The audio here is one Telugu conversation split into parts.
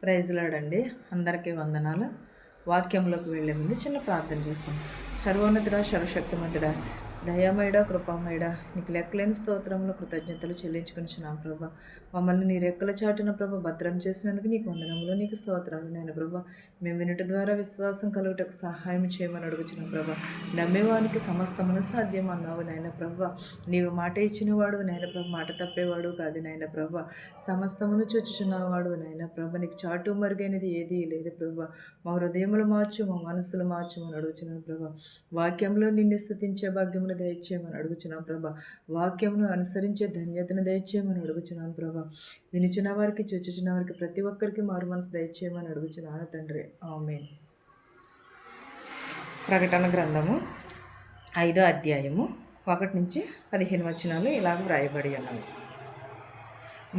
ప్రైజ్ లార్డ్ అండి. అందరికీ వందనాలు. వాక్యంలోకి వెళ్ళే ముందు చిన్న ప్రార్థన చేసుకుందాం. సర్వోన్నతుడా, సర్వశక్తిమంతుడా, దయామయుడా, కృపామయుడా, నీకు లెక్కలేని స్తోత్రంలో కృతజ్ఞతలు చెల్లించుకొనిచున్నాం ప్రభా. మమ్మల్ని నీ రెక్కల చాటున ప్రభా భద్రం చేసినందుకు నీకు వందనములు, నీకు స్తోత్రాలు నాయన ప్రభా. మేము వినుట ద్వారా విశ్వాసం కలుగుటకు సహాయం చేయమని అడుగుచున్నాం ప్రభా. నమ్మేవానికి సమస్తమును సాధ్యం అన్నావు నాయన ప్రభా. నీవు మాట ఇచ్చినవాడు నాయన ప్రభా, మాట తప్పేవాడు కాదు నాయన ప్రభా. సమస్తమును చూచుచున్నవాడు నాయన ప్రభా. నీకు చాటు మరుగైనది ఏదీ లేదు ప్రభా. మా హృదయములు మార్చు, మా మనసులు మార్చమని అడుగుచున్నాను ప్రభా. వాక్యంలో నిన్ను స్తుతించే భాగ్యమును దయచేయమని అడుగుచున్నాం ప్రభా. వాక్యమును అనుసరించే ధన్యతను దయచేయమని అడుగుచున్నాం ప్రభా. వినుచున్న వారికి, చూచుచున్న వారికి ప్రతి ఒక్కరికి మారు మనసు దయచేయమని అడుగుచున్నాను తండ్రి. ఆమేన్. ప్రకటన గ్రంథము 5వ అధ్యాయము 1 నుంచి 15 వచనాలు ఇలాగ వ్రాయబడి ఉన్నవి.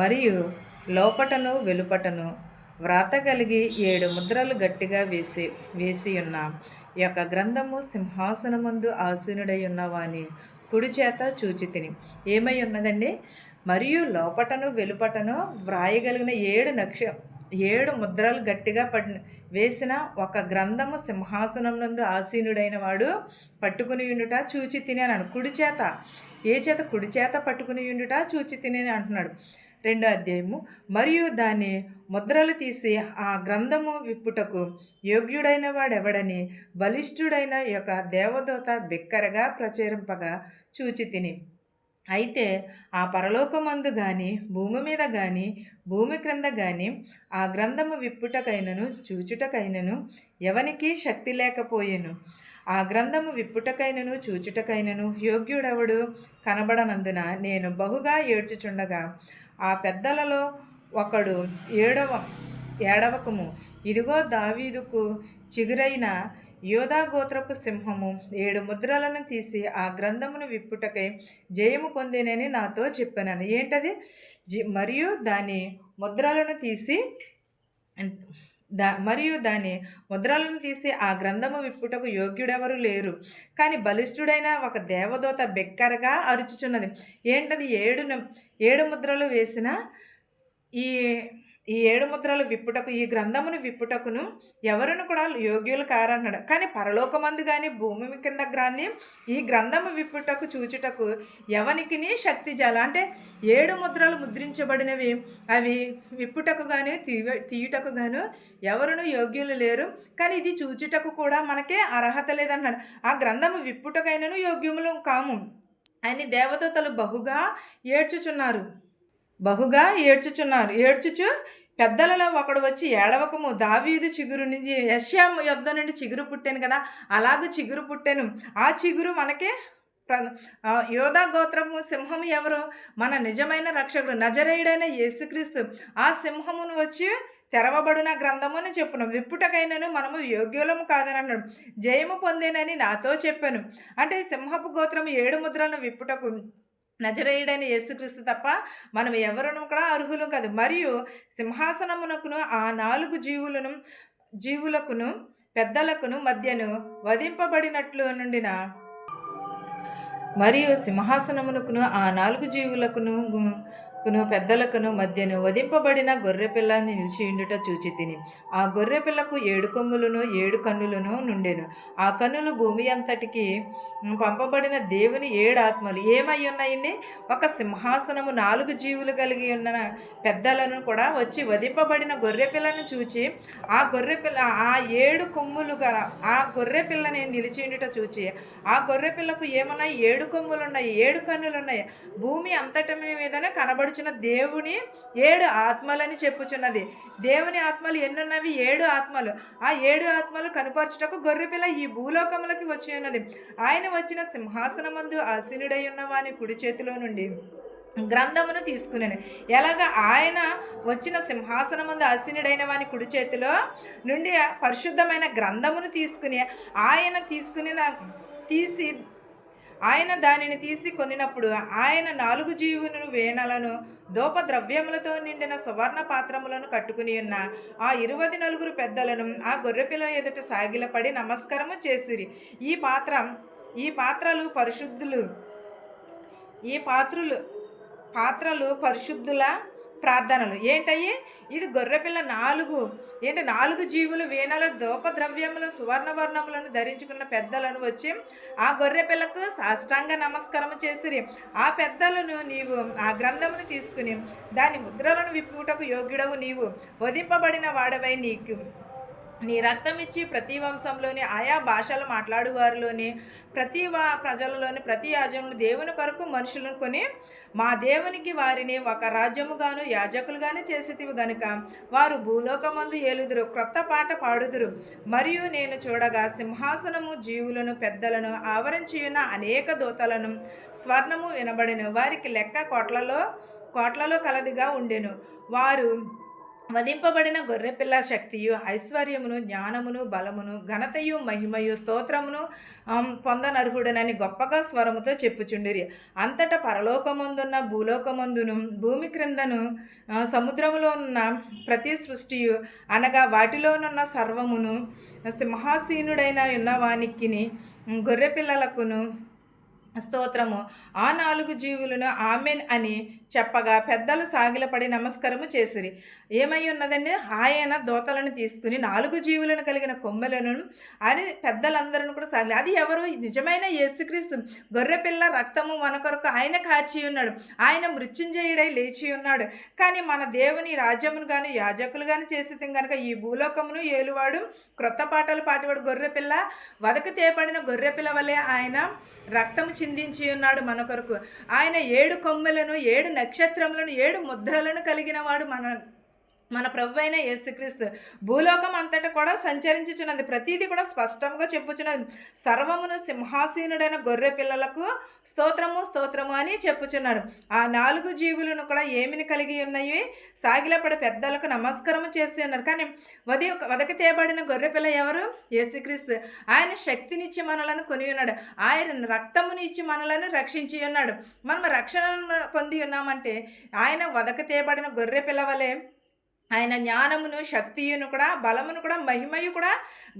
మరియు లోపటను వెలుపటను వ్రాత కలిగి 7 ముద్రలు గట్టిగా వేసి ఉన్న ఈ యొక్క గ్రంథము సింహాసనమందు ఆసీనుడై ఉన్నవాని కుడి చేత చూచి తిని. ఏమై ఉన్నదండి? మరియు లోపటను వెలుపటను వ్రాయగలిగిన 7 ముద్రలు గట్టిగా వేసిన ఒక గ్రంథము సింహాసనం నందు ఆసీనుడైన వాడు పట్టుకుని ఉండుట చూచి తిని అన్నాడు. కుడి చేత, ఏ చేత? కుడి చేత పట్టుకుని ఉండుట చూచి తిని అంటున్నాడు. 2వ అధ్యాయము. మరియు దాని ముద్రలు తీసి ఆ గ్రంథము విప్పుటకు యోగ్యుడైన వాడెవడని బలిష్ఠుడైన యొక్క దేవదూత బిక్కరగా ప్రచురింపగా చూచి తిని. అయితే ఆ పరలోకమందు కానీ, భూమి మీద కానీ, భూమి క్రింద కానీ ఆ గ్రంథము విప్పుటకైనను చూచుటకైనను ఎవనికి శక్తి లేకపోయెను. ఆ గ్రంథము విప్పుటకైనను చూచుటకైనను యోగ్యుడెవడు కనబడనందున నేను బహుగా ఏడ్చుచుండగా ఆ పెద్దలలో ఒకడు ఏడవకము, ఇదిగో దావీదుకు చిగురైన యోధా గోత్రపు సింహము 7 ముద్రలను తీసి ఆ గ్రంథమును విప్పుటకై జయము పొందేనని నాతో చెప్పాను. ఏంటది? మరియు దాని ముద్రలను తీసి ఆ గ్రంథము విప్పుటకు యోగ్యుడెవరు లేరు, కానీ బలిష్ఠుడైన ఒక దేవదూత బెక్కరగా అరుచుచున్నది. ఏంటది? 7 ముద్రలు వేసిన ఈ 7 ముద్రలు విప్పుటకు, ఈ గ్రంథమును విప్పుటకును ఎవరును కూడా యోగ్యులు కారన్నాడు. కానీ పరలోకమందు కానీ, భూమి కింద కానీ ఈ గ్రంథము విప్పుటకు చూచుటకు ఎవనికిని శక్తి జాల. అంటే 7 ముద్రలు ముద్రించబడినవి, అవి విప్పుటకు కానీ తీయుటకు గాను ఎవరును యోగ్యులు లేరు, కానీ ఇది చూచుటకు కూడా మనకే అర్హత లేదన్నాడు. ఆ గ్రంథము విప్పుటకైనను యోగ్యములు కాము అని దేవదూతలు బహుగా ఏడ్చుచు పెద్దలలో ఒకడు వచ్చి ఏడవకము, దావీదు చిగురు నుంచి, యెషయా యొద్ద నుండి చిగురు పుట్టాను కదా, అలాగూ చిగురు పుట్టాను. ఆ చిగురు మనకే యోధా గోత్రము సింహము ఎవరు? మన నిజమైన రక్షకుడు నజరేయుడైన యేసుక్రీస్తు. ఆ సింహమును వచ్చి తెరవబడిన గ్రంథము అని చెప్పును. విప్పుటకైనను మనము యోగ్యులము కాదని అన్నాడు. జయము పొందేనని నాతో చెప్పాను. అంటే సింహపు గోత్రము 7 ముద్రలను విప్పుటకు నజరేయుడైన యేసుక్రీస్తు తప్ప మనం ఎవరును కూడా అర్హులు కాదు. మరియు సింహాసనమునకును ఆ 4 జీవులకును పెద్దలకును మధ్యను వధింపబడినట్లు నుండిన మరియు సింహాసనమునకును ఆ 4 జీవులకును పెద్దలకును మధ్యను వధింపబడిన గొర్రెపిల్లని నిలిచియుండుట చూచి తిని. ఆ గొర్రెపిల్లకు 7 కొమ్ములను 7 కన్నులను నుండెను. ఆ కన్నులు భూమి అంతటికి పంపబడిన దేవుని 7 ఆత్మలు ఏమై ఉన్నాయండి? ఒక సింహాసనము, 4 జీవులు కలిగి ఉన్న పెద్దలను కూడా వచ్చి వధింపబడిన గొర్రెపిల్లను చూచి ఆ 7 కొమ్ములు గల ఆ గొర్రెపిల్లని నిలిచియుండుట చూచి ఆ గొర్రెపిల్లకు ఏమన్నాయి? 7 కొమ్ములు ఉన్నాయి, 7 కన్నులు ఉన్నాయి. భూమి అంతటి మీదనే కనబడుచున్న దేవుని 7 ఆత్మలని చెప్పుచున్నది. దేవుని ఆత్మలు ఎన్నున్నవి? 7 ఆత్మలు. ఆ 7 ఆత్మలు కనుపరచుటకు గొర్రెపిల్ల ఈ భూలోకములకి వచ్చి ఉన్నది. ఆయన వచ్చిన సింహాసనమందు ఆసీనుడై ఉన్న వాని కుడి చేతిలో నుండి గ్రంథమును తీసుకునేను. ఎలాగా? ఆయన వచ్చిన సింహాసనమందు ఆసీనుడైన వాని కుడి చేతిలో నుండి పరిశుద్ధమైన గ్రంథమును తీసుకుని ఆయన దానిని తీసి కొనినప్పుడు ఆయన 4 జీవులను వేణలను ధూపద్రవ్యములతో నిండిన సువర్ణ పాత్రములను కట్టుకుని ఉన్న ఆ 24 పెద్దలను ఆ గొర్రెపిల్ల ఎదుట సాగిలపడి నమస్కారము చేసిరి. ఈ పాత్రలు పరిశుద్ధుల ప్రార్థనలు ఏంటయ్యి? ఇది గొర్రెపిల్ల 4 జీవులు వీణలు ధూపద్రవ్యములు సువర్ణవర్ణములను ధరించుకున్న పెద్దలను వచ్చి ఆ గొర్రెపిల్లకు సాష్టాంగ నమస్కారం చేసిరి. ఆ పెద్దలను నీవు ఆ గ్రంథమును తీసుకుని దాని ముద్రలను విప్పుటకు యోగ్యుడవు. నీవు వధింపబడిన వాడవై నీ రక్తం ఇచ్చి ప్రతి వంశంలోని ఆయా భాషలు మాట్లాడువారిలోని ప్రతి ప్రజలలోని ప్రతి యాజమును దేవుని కొరకు మనుషులను కొని మా దేవునికి వారిని ఒక రాజ్యముగాను యాజకులుగానే చేసేటివి గనుక వారు భూలోకమందు ఏలుదురు, క్రొత్త పాట పాడుదురు. మరియు నేను చూడగా సింహాసనము జీవులను పెద్దలను ఆవరించియున్న అనేక దూతలను స్వర్ణము వినబడెను. వారికి లెక్క కోట్లలో కలదిగా ఉండెను. వారు వధింపబడిన గొర్రెపిల్ల శక్తియు ఐశ్వర్యమును జ్ఞానమును బలమును ఘనతయు మహిమయు స్తోత్రమును పొందనర్హుడనని గొప్పగా స్వరముతో చెప్పుచుండిరి. అంతటా పరలోకమందున్న భూలోకమందును భూమి క్రిందను సముద్రములో ఉన్న ప్రతి సృష్టియు అనగా వాటిలోనున్న సర్వమును సింహాసీనుడైన ఉన్నవానికిని గొర్రెపిల్లలకును స్తోత్రము. ఆ 4 జీవులను ఆమెన్ అని చెప్పగా పెద్దలు సాగిలపడి నమస్కారము చేసిరి. ఏమై ఉన్నదండి? ఆయన దూతలను తీసుకుని 4 జీవులను కలిగిన కొమ్మెలను అని పెద్దలందరూ కూడా సాగిలి. అది ఎవరు? నిజమైన యేసుక్రీస్తు. గొర్రెపిల్ల రక్తము మన కొరకు ఆయన కాచి ఉన్నాడు. ఆయన మృత్యుంజయుడై లేచి ఉన్నాడు. కానీ మన దేవుని రాజ్యమును కానీ యాజకులు కానీ చేసి కనుక ఈ భూలోకమును ఏలువాడు, క్రొత్త పాటలు పాటివాడు గొర్రెపిల్ల, వదకు తేపడిన గొర్రెపిల్ల వలె ఆయన రక్తము చిందించి ఉన్నాడు మన కొరకు. ఆయన 7 కొమ్మెలను 7 నక్షత్రములను 7 ముద్రలను కలిగిన వాడు మన ప్రభు అయిన యేసుక్రీస్తు. భూలోకం అంతటా కూడా సంచరించుచున్నది. ప్రతిదీ కూడా స్పష్టంగా చెప్పుచున్నది. సర్వమును సింహాసీనుడైన గొర్రె పిల్లలకు స్తోత్రము అని చెప్పుచున్నారు. ఆ 4 జీవులను కూడా ఏమిని కలిగి ఉన్నాయి? సాగిలపడి పెద్దలకు నమస్కారం చేసి ఉన్నారు. కానీ వదకి తేబడిన గొర్రెపిల్ల ఎవరు? యేసుక్రీస్తు. ఆయన శక్తినిచ్చి మనలను కొని ఉన్నాడు. ఆయన రక్తమునిచ్చి మనలను రక్షించి ఉన్నాడు. మనం రక్షణ పొంది ఉన్నామంటే ఆయన వదకి తేబడిన గొర్రెపిల్ల వలె ఆయన జ్ఞానమును శక్తియును కూడా బలమును కూడా మహిమయు కూడా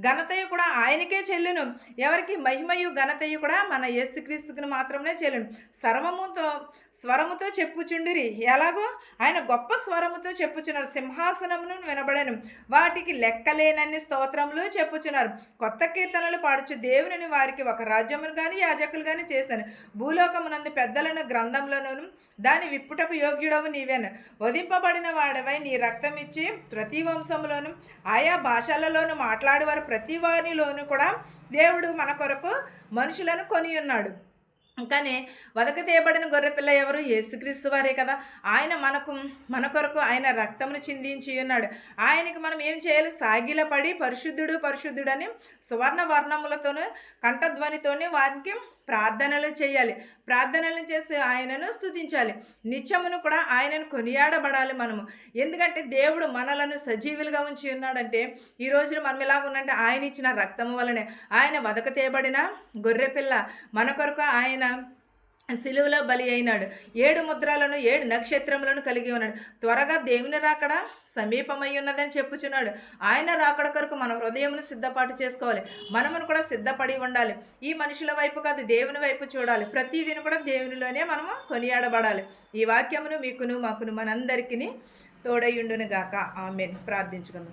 ఘనతయు కూడా ఆయనకే చెల్లును. ఎవరికి? మహిమయు ఘనతయు కూడా మన యేసుక్రీస్తుకు మాత్రమే చెల్లును. స్వరముతో చెప్పుచుండిరి. ఎలాగో? ఆయన గొప్ప స్వరముతో చెప్పుచున్నారు. సింహాసనమును వినబడను. వాటికి లెక్కలేనన్ని స్తోత్రములు చెప్పుచున్నారు. కొత్త కీర్తనలు పాడుచు దేవుని వారికి ఒక రాజ్యమును కానీ యాజకులు కానీ చేశాను. భూలోకమునందు పెద్దలను గ్రంథంలోను దాని విప్పుటకు యోగ్యుడవు నీవేను. వధింపబడిన వాడవై నీ రక్తం ఇచ్చి ప్రతి వంశంలోను ఆయా భాషలలోను మాట్లాడేవారు ప్రతి వారిలోనూ కూడా దేవుడు మన కొరకు మనుషులను కొని ఉన్నాడు. కానీ వదకు తేబడిన గొర్రెపిల్ల ఎవరు? యేసుక్రీస్తు వారే కదా. ఆయన మన కొరకు ఆయన రక్తమును చిందించి ఉన్నాడు. ఆయనకి మనం ఏం చేయాలి? సాగిలపడి పరిశుద్ధుడని సువర్ణ వర్ణములతోనూ కంఠధ్వనితోని వారికి ప్రార్థనలు చేయాలి. ప్రార్థనలు చేసి ఆయనను స్తుతించాలి. నిత్యమును కూడా ఆయనను కొనియాడబడాలి మనము. ఎందుకంటే దేవుడు మనలను సజీవులుగా ఉంచి ఉన్నాడంటే ఈ రోజున మనం ఎలాగున్నంటే ఆయన ఇచ్చిన రక్తము వలనే. ఆయన వదకు తేబడిన గొర్రెపిల్ల మన కొరకు ఆయన సిలువలో బలి అయినాడు. 7 ముద్రలను 7 నక్షత్రములను కలిగి ఉన్నాడు. త్వరగా దేవుని రాకడ సమీపమై ఉన్నదని చెప్పుచున్నాడు. ఆయన రాకడ కొరకు మన హృదయమును సిద్ధపాటు చేసుకోవాలి. మనమును కూడా సిద్ధపడి ఉండాలి. ఈ మనుషుల వైపు కాదు, దేవుని వైపు చూడాలి. ప్రతిదిన కూడా దేవునిలోనే మనము కొనియాడబడాలి. ఈ వాక్యమును మీకును మాకును మనందరికీ తోడయుండును గాక. ఆమేన్. ప్రార్థించుకుందాం.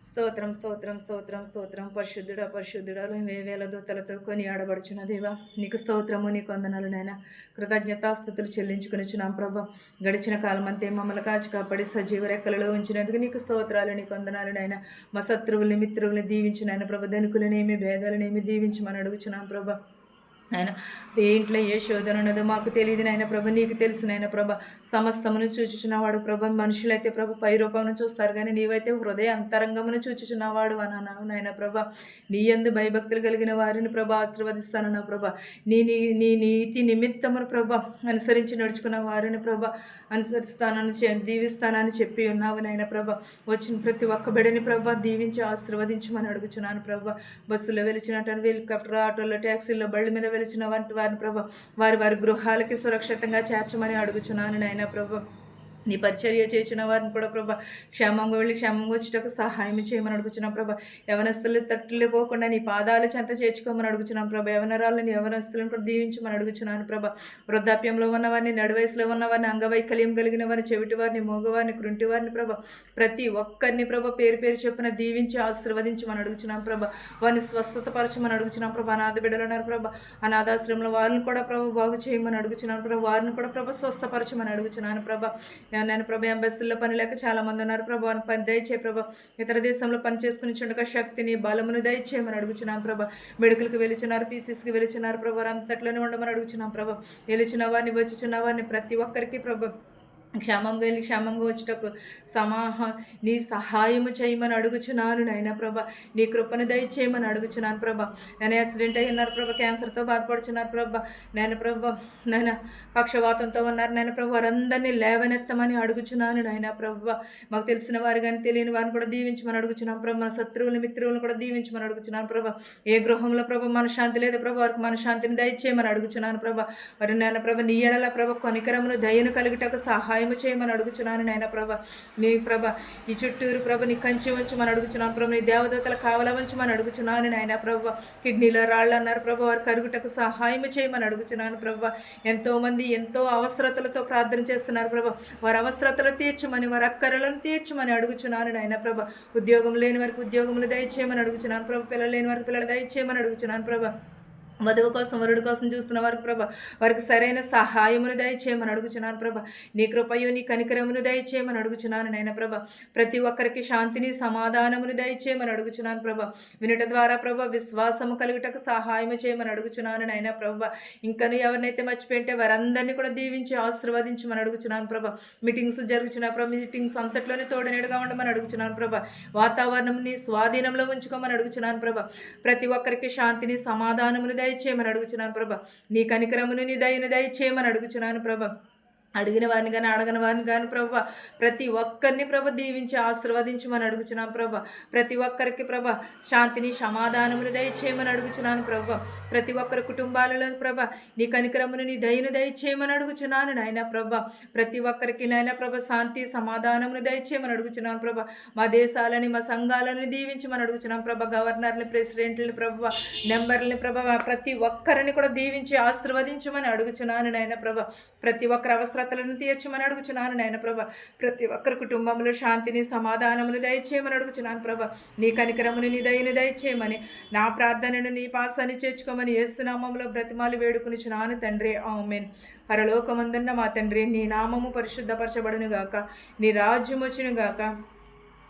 స్తోత్రం స్తోత్రం స్తోత్రం స్తోత్రం. పరిశుద్ధుడా వేవేల దూతలతో కొని ఆడబడుచున్న దేవా, నీకు స్తోత్రము, నీకు వందనాలు నాయన. కృతజ్ఞతాస్తుతులు చెల్లించుకునిచున్నాం ప్రభా. గడిచిన కాలం అంతే మమ్మల్ని కాచి కాపాడి సజీవ రెక్కలలో ఉంచినందుకు నీకు స్తోత్రాలు, నీకు వందనాలు నాయన. మా శత్రువుల్ని మిత్రువుల్ని దీవించినాయన ప్రభా. ధనికులనేమి భేదాలనేమి దీవించమని అడుగుచున్నాం ప్రభా. ఆయన ఇంట్లో ఏ శోధన ఉన్నదో మాకు తెలియదు నాయన ప్రభ, నీకు తెలుసు నాయన ప్రభ. సమస్తమును చూచుచున్నవాడు ప్రభ. మనుషులైతే ప్రభ పై రూపమును చూస్తారు, కానీ నీవైతే హృదయ అంతరంగమును చూచుచున్నవాడు అని అన్నావు నాయన ప్రభ. నీ యందు భయభక్తులు కలిగిన వారిని ప్రభ ఆశీర్వదిస్తానన్నావు ప్రభ. నీ నీతి నిమిత్తమును ప్రభ అనుసరించి నడుచుకున్న వారిని ప్రభ అనుసరిస్తానని దీవిస్తానని చెప్పి ఉన్నావు నాయన ప్రభ. వచ్చిన ప్రతి ఒక్క బిడ్డని ప్రభ దీవించి ఆశీర్వదించమని అడుగుచున్నాను ప్రభ. బస్సులో వెలిచినట్టు హెలికాప్టర్, ఆటోలో, ట్యాక్సీలో, బళ్ళ మీద వెలిచిన వంటి వారిని ప్రభ వారి గృహాలకి సురక్షితంగా చేర్చమని అడుగుచున్నాను నాయన ప్రభ. నీ పరిచర్య చేసిన వారిని కూడా ప్రభా క్షేమంగా వెళ్ళి క్షేమంగా వచ్చేటకు సహాయం చేయమని అడుగుతున్నాం ప్రభా. యవనస్తులు తట్టులేపోకుండా నీ పాదాలు చెంత చేర్చుకోమని అడుగుతున్నాం ప్రభా. యవనరాళ్ళని యవనస్తులను కూడా దీవించమని అడుగుతున్నాను ప్రభా. వృద్ధాప్యంలో ఉన్నవారిని, నడివయసులో ఉన్నవారిని, అంగవైకల్యం కలిగిన వారిని, చెవిటి వారిని, మోగవారిని, కృంటి వారిని ప్రభా, ప్రతి ఒక్కరిని ప్రభా పేరు పేరు చొప్పున దీవించి ఆశీర్వదించమని అడుగుతున్నాం ప్రభా. వారిని స్వస్థతపరచమని అడుగుతున్నాం ప్రభా. అనాథ బిడ్డలు ఉన్నారు ప్రభా, అనాథాశ్రమంలో వారిని కూడా ప్రభా బాగు చేయమని అడుగుతున్నాను ప్రభా. వారిని కూడా ప్రభా స్వస్థపరచమని అడుగుతున్నాను ప్రభా. నేను ప్రభా ఎంబెస్సీల్లో పని లేక చాలామంది ఉన్నారు ప్రభా, పని దయచే ప్రభా. ఇతర దేశంలో పని చేసుకుని చుండక శక్తిని బలమును దయచేయమని అడుగుతున్నాం ప్రభా. మెడికల్కి వెళుచున్నారు, పీసీస్కి వెళుచున్నారు ప్రభా, అంతట్లోనే ఉండమని అడుగుతున్నాం ప్రభా. వెళుచున్న వారిని వచ్చుచున్న వారిని ప్రతి ఒక్కరికి ప్రభా క్షేమంగా వెళ్ళి క్షేమంగా వచ్చేటకు నీ సహాయము చేయమని అడుగుచున్నాను నాయన ప్రభా. నీ కృపను దయచేయమని అడుగుచున్నాను ప్రభా. నేను యాక్సిడెంట్ అయ్యి ఉన్నారు ప్రభా, క్యాన్సర్తో బాధపడుచున్నారు ప్రభా. నేను ప్రభా నాయన పక్షవాతంతో ఉన్నారు నాయన ప్రభా, వారందరినీ లేవనెత్తమని అడుగుచున్నాను నాయన ప్రభా. మాకు తెలిసిన వారు కానీ తెలియని వారిని కూడా దీవించమని అడుగుచున్నాను ప్రభా. మన శత్రువులు మిత్రులను కూడా దీవించమని అడుగుచున్నాను ప్రభా. ఏ గృహంలో ప్రభా మనశాంతి లేదు ప్రభా, వారికి మనశాంతిని దయచేయమని అడుగుచున్నాను ప్రభా. వారి నాయన ప్రభా నీ ఎడల ప్రభా కనికరమును దయను కలుగుటకు సహాయం చేయమని అడుగుచున్నాను నాయన ప్రభ. నీ ప్రభ ఈ చుట్టూరు ప్రభ నీ కంచి ఉంచమని అడుగుచున్నాను ప్రభ. నీ దేవదూతల కావల ఉంచమని అడుగుచున్నాను నాయన ప్రభ. కిడ్నీలో రాళ్ళు అన్నారు ప్రభ, వారు కరుగుటకు సహాయం చేయమని అడుగుచున్నాను ప్రభ. ఎంతోమంది ఎంతో అవసరతలతో ప్రార్థన చేస్తున్నారు ప్రభ, వారి అవసరతలు తీర్చమని, వారి అక్కరలను తీర్చమని అడుగుచున్నాను నాయన ప్రభ. ఉద్యోగం లేని వారికి ఉద్యోగములు దయచేయమని అడుగుచున్నాను ప్రభ. పిల్లలు లేని వారికి పిల్లలు దయచేయమని అడుగుచున్నాను ప్రభ. వధువు కోసం వరుడు కోసం చూస్తున్న వారికి ప్రభ, వారికి సరైన సహాయమును దయచేయమని అడుగుచున్నాను ప్రభ. నీ కృపయు నీ కనికరమును దయచేయమని అడుగుచున్నాను నాయన ప్రభ. ప్రతి ఒక్కరికి శాంతిని సమాధానమును దయచేయమని అడుగుచున్నాను ప్రభ. వినుట ద్వారా ప్రభ విశ్వాసము కలుగుటకు సహాయము చేయమని అడుగుచున్నాను నాయన ప్రభ. ఇంకను ఎవరినైతే మర్చిపోయింటే వారందరినీ కూడా దీవించి ఆశీర్వదించమని అడుగుచున్నాను ప్రభ. మీటింగ్స్ జరుగుచున్న ప్రభ, మీటింగ్స్ అంతట్లోనే తోడనేడుగా ఉండమని అడుగుచున్నాను ప్రభ. వాతావరణం నీ స్వాధీనంలో ఉంచుకోమని అడుగుచున్నాను ప్రభ. ప్రతి ఒక్కరికి శాంతిని సమాధానమును దయచేయమని అడుగుచున్నాను ప్రభ. నీ కనికరమును నీ దయను దయచేయమని అడుగుచున్నాను ప్రభ. అడిగిన వారిని కానీ అడగని వారిని కానీ ప్రభ ప్రతి ఒక్కరిని ప్రభ దీవించి ఆశీర్వదించమని అడుగుచున్నాం ప్రభ. ప్రతి ఒక్కరికి ప్రభ శాంతిని సమాధానమును దయచేయమని అడుగుచున్నాను ప్రభ. ప్రతి ఒక్కరి కుటుంబాలలో ప్రభ నీ కనికరమును నీ దయను దయచేయమని అడుగుచున్నాను నాయన ప్రభ. ప్రతి ఒక్కరికి నాయన ప్రభ శాంతి సమాధానమును దయచేయమని అడుగుచున్నాను ప్రభ. మా దేశాలని మా సంఘాలను దీవించమని అడుగుచున్నాం ప్రభ. గవర్నర్ని, ప్రెసిడెంట్ని ప్రభ, నెంబర్ని ప్రభ, ప్రతి ఒక్కరిని కూడా దీవించి ఆశీర్వదించమని అడుగుచున్నాను నాయన ప్రభ. ప్రతి ఒక్కరి అవసరతలను తీర్చమని అడుగుచున్నాను నాయన ప్రభ. ప్రతి ఒక్కరి కుటుంబంలో శాంతిని సమాధానమును దయచేయమని అడుగుచున్నాను ప్రభ. నీ కనికరమును నీ దయను దయచేయమని, నా ప్రార్థనను నీ పాసాన్ని చేర్చుకోమని యేసు నామములో బ్రతిమాలు వేడుకునిచున్నాను తండ్రి, ఆమేన్. పరలోకమందున్న మా తండ్రి, నీ నామము పరిశుద్ధపరచబడును గాక, నీ రాజ్యం వచ్చును గాక,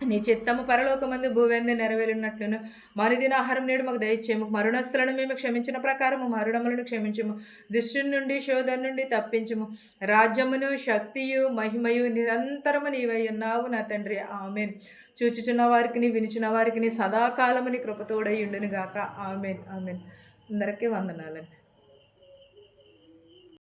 నీ చిత్తము పరలోకమందు భూవెందు నెరవేరినట్లును మరుదిన ఆహారం నేడు మాకు దయచేయము. మరుణస్తులను మేము క్షమించిన ప్రకారము మరుణములను క్షమించము. దుష్టుని నుండి శోధన నుండి తప్పించము. రాజ్యమును శక్తియు మహిమయు నిరంతరము నీవై ఉన్నావు నా తండ్రి, ఆమెన్. చూచుచున్న వారికి వినుచున్న వారికి సదాకాలము నీ కృపతోడై ఉండును గాక, ఆమెన్ ఆమెన్. అందరికీ వందనాలండి.